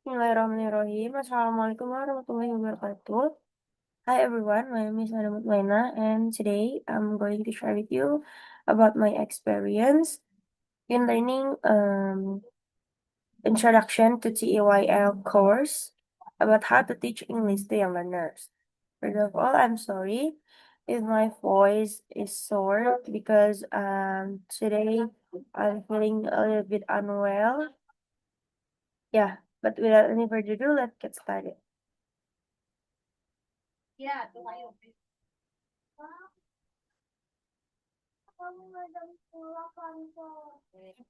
Bismillahirrahmanirrahim. Assalamualaikum warahmatullahi wabarakatuh. Hi everyone, my name is muthmainnah, and today I'm going to share with you about my experience in learning Introduction to TEYL course about how to teach English to young learners. First of all, I'm sorry if my voice is sore because today I'm feeling a little bit unwell. Yeah, but without any further ado, let's get started.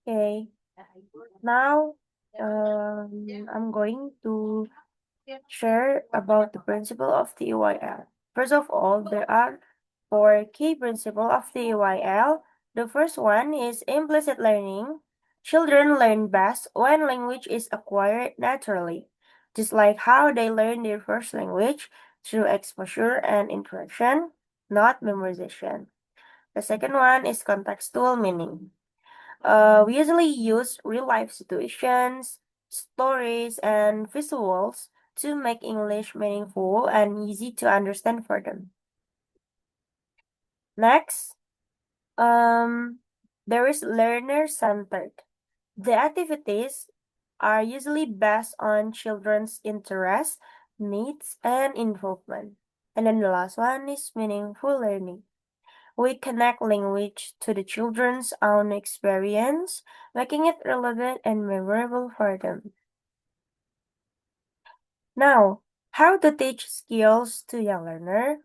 Okay, now I'm going to share about the principle of TEYL. First of all, there are four key principles of TEYL. The first one is implicit learning. Children learn best when language is acquired naturally, just like how they learn their first language through exposure and interaction, not memorization. The second one is contextual meaning. We usually use real life situations, stories, and visuals to make English meaningful and easy to understand for them. Next, there is learner centered. The activities are usually based on children's interests, needs, and involvement. And then the last one is meaningful learning. We connect language to the children's own experience, making it relevant and memorable for them. Now, how to teach skills to young learner?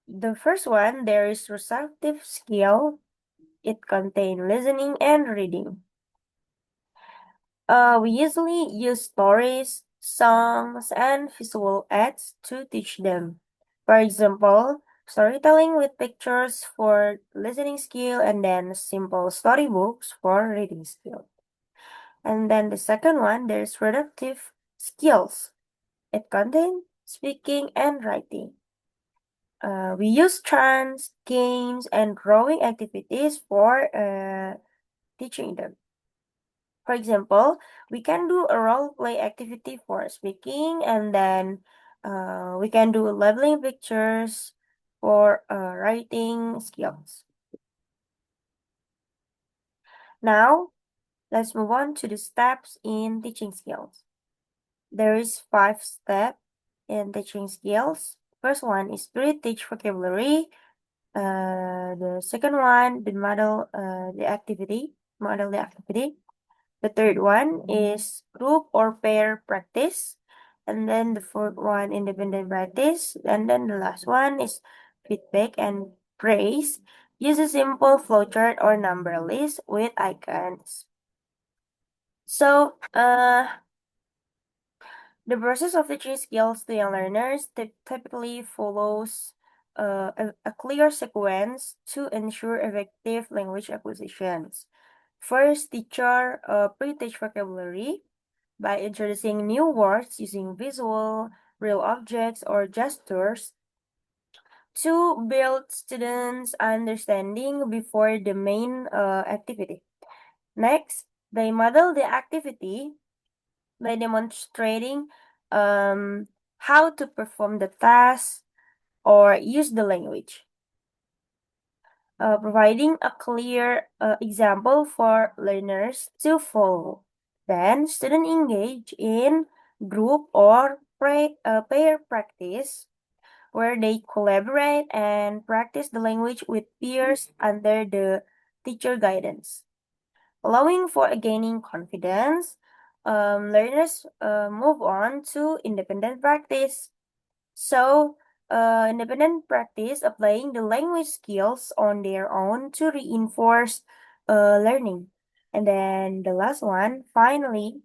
The first one, there is receptive skill. It contains listening and reading. We usually use stories, songs, and visual aids to teach them. For example, storytelling with pictures for listening skill and then simple storybooks for reading skill. And then the second one, there's productive skills. It contains speaking and writing. We use charts, games, and drawing activities for teaching them. For example, we can do a role play activity for speaking, and then we can do labeling pictures for writing skills. Now, let's move on to the steps in teaching skills. There is 5 steps in teaching skills. First one is pre-teach vocabulary. The second one, model the activity. The third one is group or pair practice. And then the fourth one, independent practice. And then the last one is feedback and praise. Use a simple flowchart or number list with icons. So, the process of teaching skills to young learners typically follows a clear sequence to ensure effective language acquisitions. First, teacher pre-teach vocabulary by introducing new words using visual, real objects, or gestures to build students' understanding before the main activity. Next, they model the activity by demonstrating how to perform the task or use the language, providing a clear example for learners to follow. Then, students engage in group or pair practice where they collaborate and practice the language with peers under the teacher guidance, allowing for gaining confidence. Learners move on to independent practice. So, independent practice applying the language skills on their own to reinforce learning. And then the last one, finally,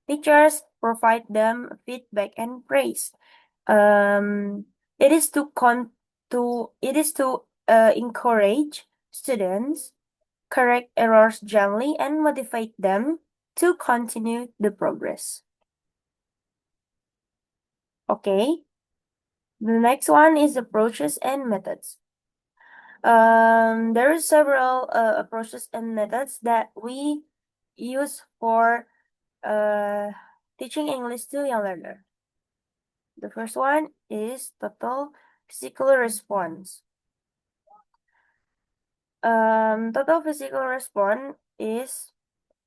teachers provide them feedback and praise. Um, it is to encourage students, correct errors gently, and motivate them to continue the progress. Okay. The next one is approaches and methods. There are several approaches and methods that we use for uh, teaching English to young learner. The first one is total physical response. Total physical response is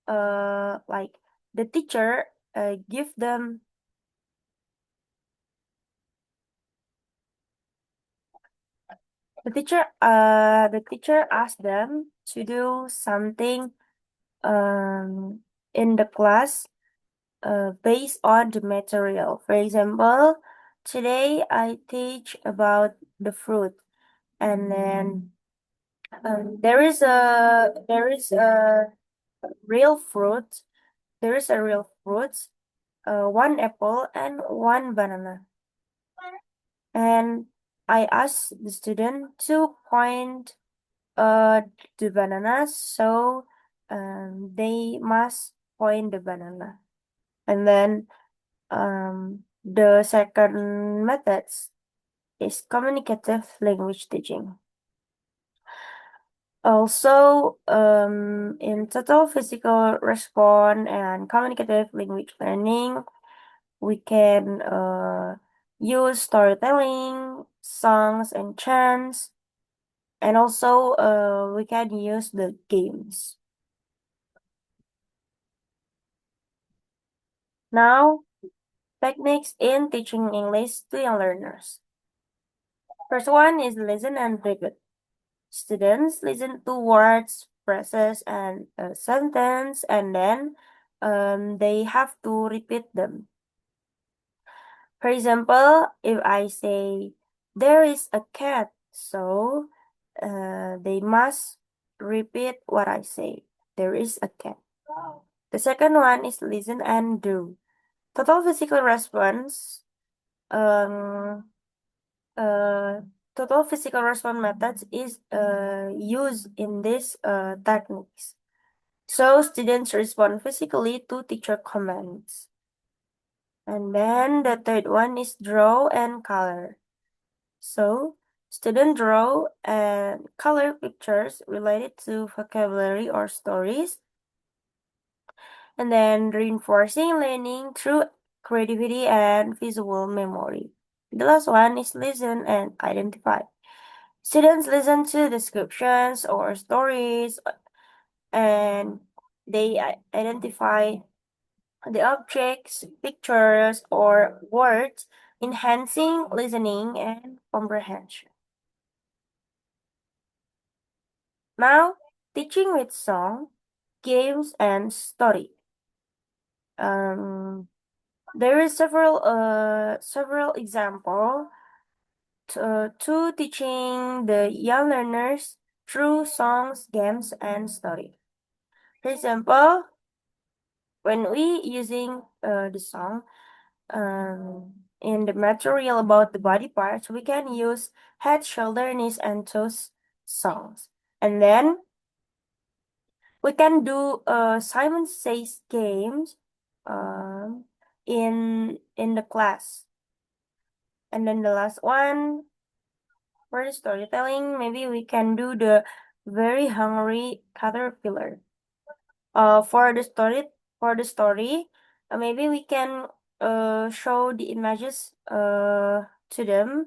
like the teacher give them the teacher asks them to do something um in the class based on the material. For example, today I teach about the fruit, and then there is a real fruit. There is a real fruit, one apple and one banana. And I asked the student to point uh the banana, so they must point the banana. And then the second method is communicative language teaching. Also, in total physical response and communicative language learning, we can use storytelling, songs, and chants, and also we can use the games. Now, techniques in teaching English to young learners. First one is listen and repeat. Students listen to words, phrases, and a sentence, and then they have to repeat them. For example, if I say, there is a cat, so they must repeat what I say. There is a cat. The second one is listen and do. Total physical response. Um, uh, Total physical response methods is used in these techniques. So students respond physically to teacher commands. And then the third one is draw and color. So students draw and color pictures related to vocabulary or stories, and then reinforcing learning through creativity and visual memory. The last one is listen and identify. Students listen to descriptions or stories, and they identify the objects, pictures, or words, enhancing listening and comprehension. Now, teaching with song, games, and story. Um, there is several example to teaching the young learners through songs, games, and story. For example, when we using the song in the material about the body parts, we can use head, shoulder, knees, and toes songs. And then we can do Simon Says games um, in the class. And then the last one for the storytelling, maybe we can do the very hungry caterpillar. For the story, maybe we can show the images to them,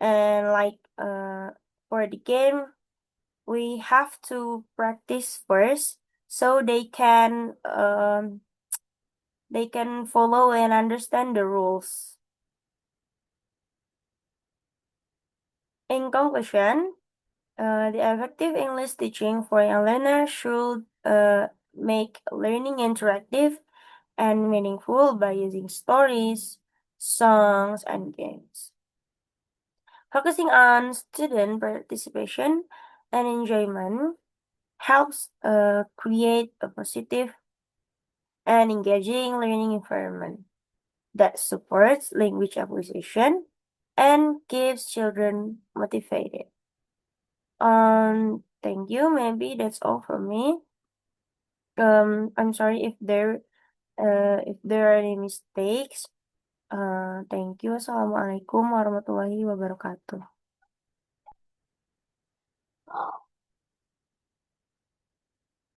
and like for the game, we have to practice first so they can follow and understand the rules. In conclusion, the effective English teaching for young learners should make learning interactive and meaningful by using stories, songs, and games. Focusing on student participation and enjoyment helps create a positive and engaging learning environment that supports language acquisition and keeps children motivated. Thank you. Maybe that's all from me. I'm sorry if there are any mistakes. Thank you. Assalamualaikum warahmatullahi wabarakatuh.